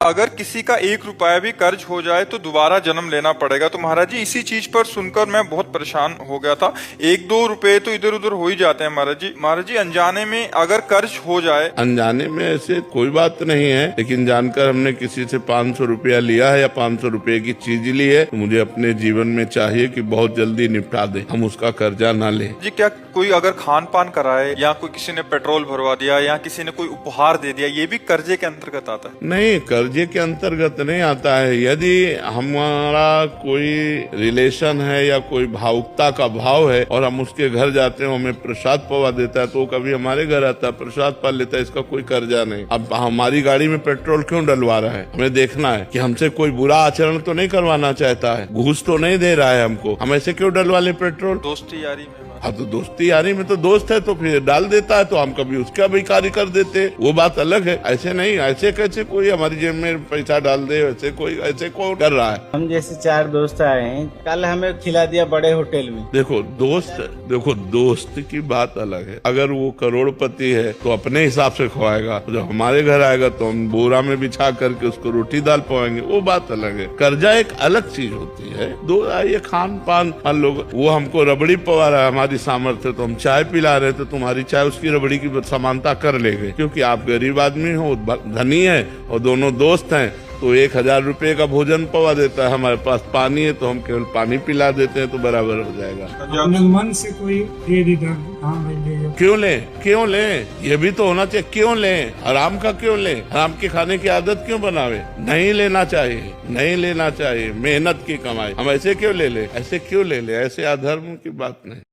अगर किसी का 1 रुपया भी कर्ज हो जाए तो दोबारा जन्म लेना पड़ेगा। तो महाराज जी इसी चीज पर सुनकर मैं बहुत परेशान हो गया था। 1-2 रुपए तो इधर उधर हो ही जाते हैं महाराज जी। महाराज जी अनजाने में अगर कर्ज हो जाए, अनजाने में ऐसे कोई बात नहीं है, लेकिन जानकर हमने किसी से 500 रुपया लिया है या 500 रुपए की चीज ली है तो मुझे अपने जीवन में चाहिए कि बहुत जल्दी निपटा दे, हम उसका कर्जा ना लें। जी क्या कोई अगर खान पान कराए या कोई किसी ने पेट्रोल भरवा दिया या किसी ने कोई उपहार दे दिया, ये भी कर्जे के अंतर्गत आता है? नहीं, कर्जे के अंतर्गत नहीं आता है। यदि हमारा कोई रिलेशन है या कोई भावुकता का भाव है और हम उसके घर जाते हैं, हमें प्रसाद पवा देता है, तो कभी हमारे घर आता है, प्रसाद पा लेता है, इसका कोई कर्जा नहीं। अब हमारी गाड़ी में पेट्रोल क्यों डलवा रहा है, हमें देखना है कि हमसे कोई बुरा आचरण तो नहीं करवाना चाहता है, घूस तो नहीं दे रहा है हमको, हम ऐसे क्यों डलवा ले पेट्रोल? दोस्ती यारी में। हाँ तो दोस्ती यारी में तो दोस्त है तो फिर डाल देता है, तो हम कभी उसका भी कार्य कर देते, वो बात अलग है। ऐसे नहीं, ऐसे कैसे कोई हमारी जेब में पैसा डाल दे, ऐसे कौन कर रहा है? हम जैसे 4 दोस्त आए हैं, कल हमें खिला दिया बड़े होटल में। देखो दोस्त की बात अलग है। अगर वो करोड़पति है तो अपने हिसाब से खवाएगा, तो जब हमारे घर आएगा तो हम बोरा में बिछा करके उसको रोटी दाल पवाएंगे, वो बात अलग है। कर्जा एक अलग चीज होती है। ये खान पान, मान लो वो हमको रबड़ी पवा रहा है, हमारी सामर्थ्य, तो हम चाय पिला रहे थे, तुम्हारी चाय उसकी रबड़ी की समानता कर लेंगे, क्योंकि आप गरीब आदमी हो, धनी है और दोनों दोस्त हैं, तो 1000 रुपए का भोजन पवा देता है, हमारे पास पानी है तो हम केवल पानी पिला देते हैं, तो बराबर हो जाएगा। मन से कोई दे देगा, क्यों ले, ये भी तो होना चाहिए। क्यों ले, हराम का क्यों ले, हराम के खाने की आदत क्यों बनावे? नहीं लेना चाहिए, मेहनत की कमाई हम ऐसे क्यों ले, ऐसे अधर्म की बात नहीं।